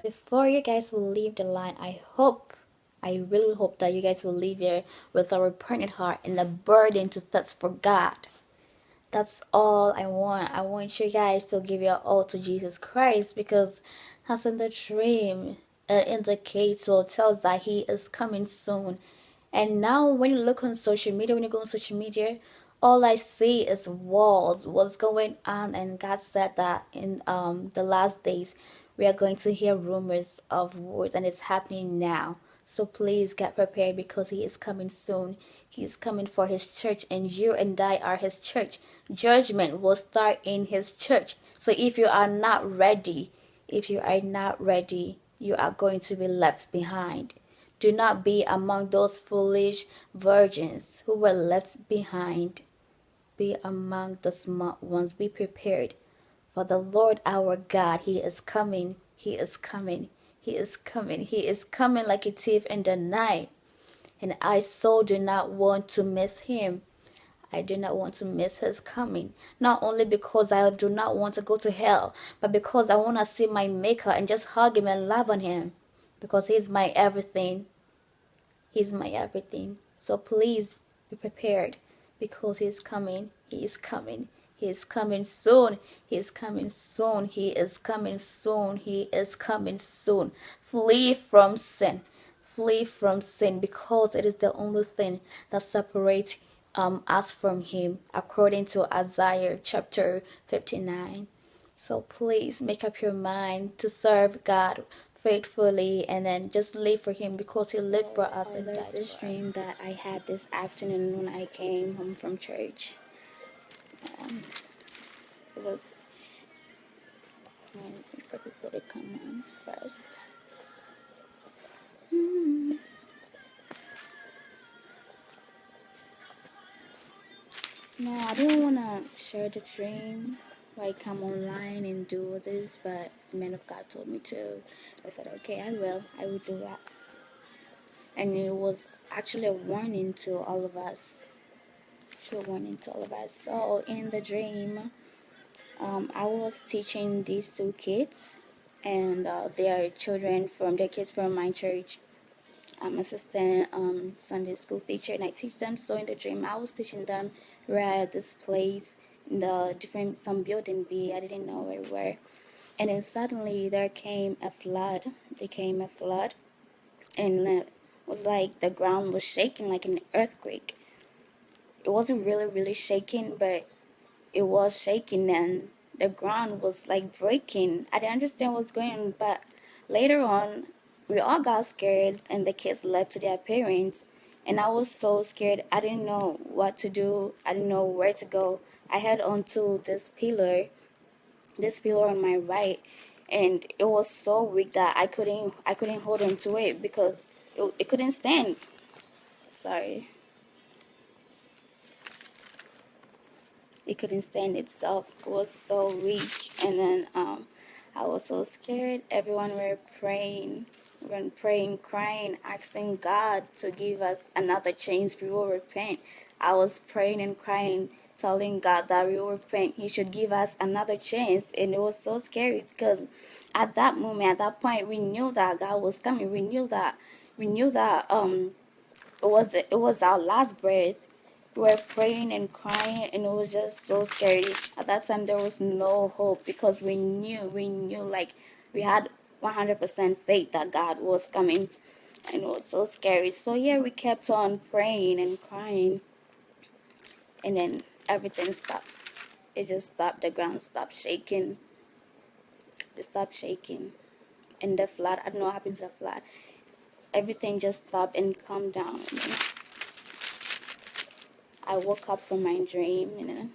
Before you guys will leave the line, I really hope that you guys will leave here with a repentant heart and a burden to thirst for God. That's all I want. I want you guys to give your all to Jesus Christ, because that's in the dream. It indicates or tells that He is coming soon. And now when you look on social media, when you go on social media, all I see is wars, what's going on. And God said that in the last days, we are going to hear rumors of wars, and it's happening now. So please get prepared, because He is coming soon. He is coming for His church, and you and I are His church. Judgment will start in His church. So if you are not ready, you are going to be left behind. Do not be among those foolish virgins who were left behind. Be among the smart ones. Be prepared. For the Lord our God, He is coming. He is coming. He is coming. He is coming like a thief in the night. And I so do not want to miss Him. I do not want to miss His coming. Not only because I do not want to go to hell, but because I want to see my Maker and just hug Him and love on Him. Because He's my everything. He's my everything. So please be prepared, because He is coming. He is coming. He is coming soon. He is coming soon. He is coming soon. He is coming soon. Flee from sin. Flee from sin, because it is the only thing that separates us from Him, according to Isaiah chapter 59. So please make up your mind to serve God faithfully, and then just live for Him, because He lived for us. And there's this dream that I had this afternoon when I came home from church. It was, I'm waiting for people to come on first. No, I didn't want to share the dream, like come online and do this, but the man of God told me to. I said, okay, I will do that. And it was actually a warning to all of us. So in the dream, I was teaching these two kids, and they are kids from my church. I'm assistant Sunday school teacher, and I teach them. So in the dream, I was teaching them. We're at this place in some building B. I didn't know where we were, and then suddenly there came a flood. And it was like the ground was shaking, like an earthquake. It wasn't really shaking, but it was shaking, and the ground was like breaking. I didn't understand what's going on, but later on, we all got scared, and the kids left to their parents, and I was so scared. I didn't know what to do. I didn't know where to go. I held onto this pillar on my right, and it was so weak that I couldn't hold on to it, because it couldn't stand. Sorry. It couldn't stand itself. It was so weak. And then I was so scared. Everyone were praying, crying, asking God to give us another chance. We will repent. I was praying and crying, telling God that we will repent. He should give us another chance. And it was so scary, because at that moment, at that point, we knew that God was coming. We knew that it was our last breath. We were praying and crying, and it was just so scary. At that time, there was no hope, because we knew, like, we had 100% faith that God was coming, and it was so scary. So yeah, we kept on praying and crying, and then everything stopped. It just stopped. The ground stopped shaking. It stopped shaking, and the flood. I don't know what happened to the flood. Everything just stopped and calmed down. I woke up from my dream, and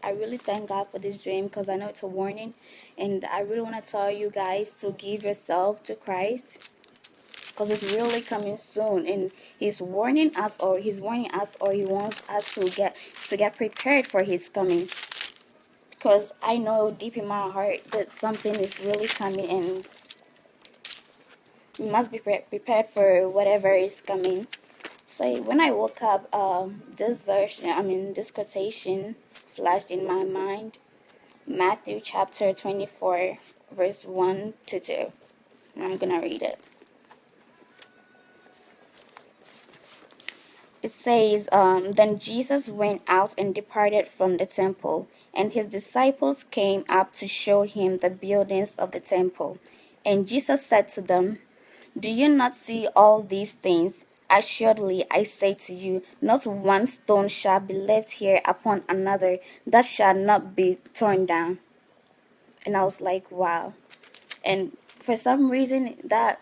I really thank God for this dream, because I know it's a warning, and I really want to tell you guys to give yourself to Christ, because it's really coming soon, and He's warning us, or He wants us to get prepared for His coming. because I know deep in my heart that something is really coming, and we must be prepared for whatever is coming. So when I woke up, this quotation flashed in my mind. Matthew chapter 24, verse 1 to 2. I'm gonna read it. It says, Then Jesus went out and departed from the temple, and his disciples came up to show him the buildings of the temple. And Jesus said to them, Do you not see all these things? Assuredly, I say to you, not one stone shall be left here upon another that shall not be torn down. And I was like, wow. And for some reason, that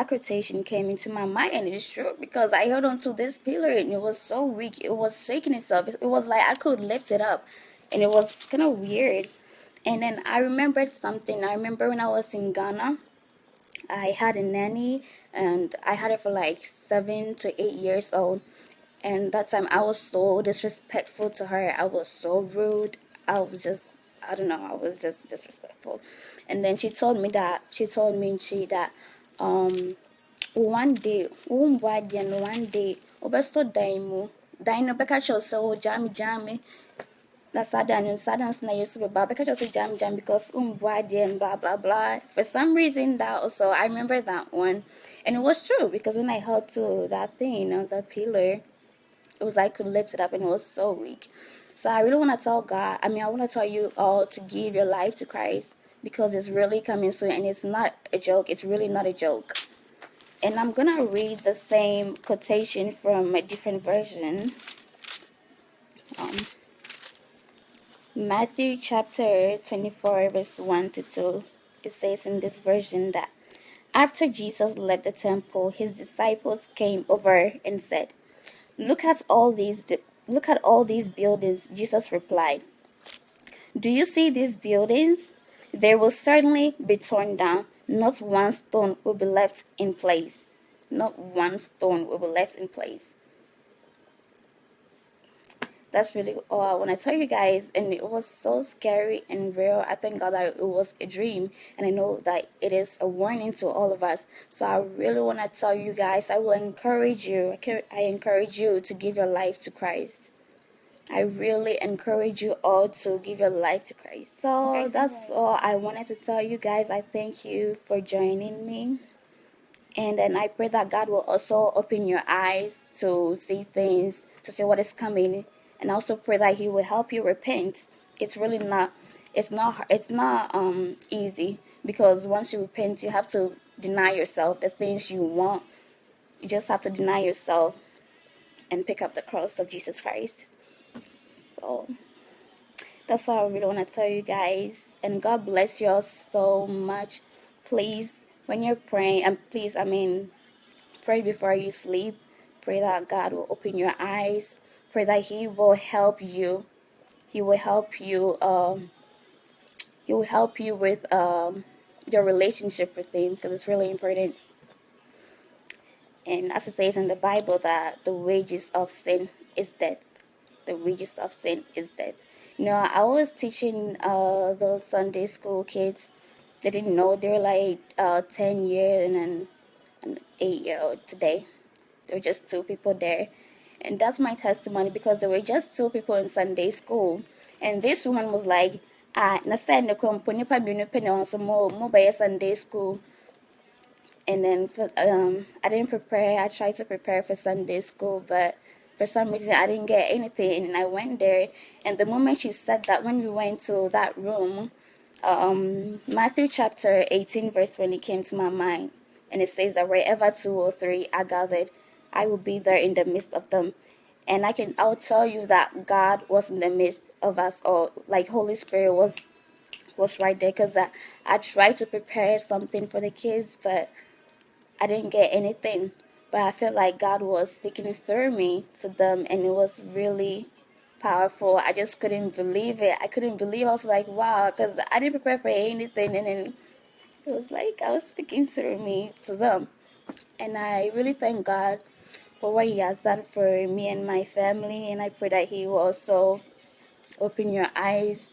quotation came into my mind, and it's true, because I held on to this pillar and it was so weak. It was shaking itself. It was like I could lift it up, and it was kind of weird. And then I remembered something. I remember when I was in Ghana, I had a nanny, and I had her for like 7 to 8 years old. And that time I was so disrespectful to her. I was so rude. I don't know, I was just disrespectful. And then she told me that, one day, one day, obesto daimu, dino beka so jammy. That's sadness na yesu beba beka chose jam because and blah blah blah. For some reason that also I remember that one. And it was true, because when I held to that thing, that pillar, it was like I could lift it up, and it was so weak. So I really want to tell God, I want to tell you all to give your life to Christ, because it's really coming soon, and it's not a joke. It's really not a joke. And I'm going to read the same quotation from a different version. Matthew chapter 24, verse 1 to 2. It says in this version that after Jesus left the temple, his disciples came over and said, Look at all these buildings. Jesus replied, Do you see these buildings? They will certainly be torn down. Not one stone will be left in place. Not one stone will be left in place. That's really all I want to tell you guys. And it was so scary and real. I thank God that it was a dream. And I know that it is a warning to all of us. So I really want to tell you guys, I will encourage you. I encourage you to give your life to Christ. I really encourage you all to give your life to Christ. So okay, that's all I wanted to tell you guys. I thank you for joining me. And then I pray that God will also open your eyes to see things, to see what is coming. And I also pray that He will help you repent. It's really not, it's not easy, because once you repent, you have to deny yourself the things you want. You just have to deny yourself and pick up the cross of Jesus Christ. So that's all I really want to tell you guys. And God bless you all so much. Please, when you're praying, and please, pray before you sleep. Pray that God will open your eyes. Pray that He will help you. He will help you. He will help you with your relationship with Him, because it's really important. And as it says in the Bible, that the wages of sin is death. The wages of sin is death. I was teaching those Sunday school kids. They didn't know. They were like 10-year and an 8-year-old today. There were just 2 people there. And that's my testimony, because there were just 2 people in Sunday school. And this woman was like, na Sunday school. And then I didn't prepare. I tried to prepare for Sunday school, but for some reason I didn't get anything. And I went there, and the moment she said that, when we went to that room, Matthew chapter 18 verse 20 came to my mind. And it says that wherever 2 or 3 are gathered, I will be there in the midst of them. And I'll tell you that God was in the midst of us all. Like Holy Spirit was right there, because I tried to prepare something for the kids, but I didn't get anything. But I felt like God was speaking through me to them, and it was really powerful. I just couldn't believe it. I was like, wow, because I didn't prepare for anything, and then it was like I was speaking through me to them. And I really thank God for what He has done for me and my family, and I pray that He will also open your eyes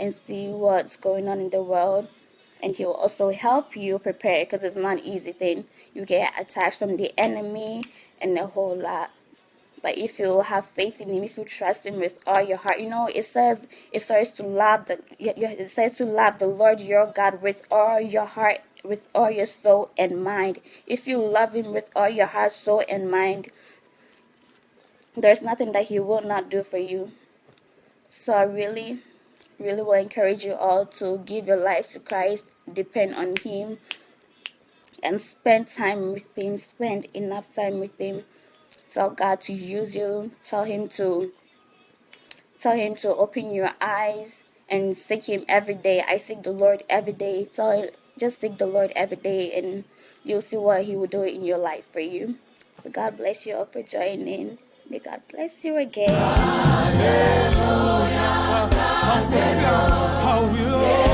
and see what's going on in the world. And he will also help you prepare, because it's not an easy thing. You get attacked from the enemy and a whole lot. But if you have faith in him, if you trust him with all your heart, it says to love the Lord your God with all your heart, with all your soul and mind. If you love him with all your heart, soul and mind, there's nothing that he will not do for you. So I really will encourage you all to give your life to Christ, depend on him, and spend time with him, spend enough time with him. Tell God to use you. Tell him to open your eyes and seek him every day. I seek the Lord every day. Just seek the Lord every day, and you'll see what he will do in your life for you. So God bless you all for joining. May God bless you again. Hallelujah.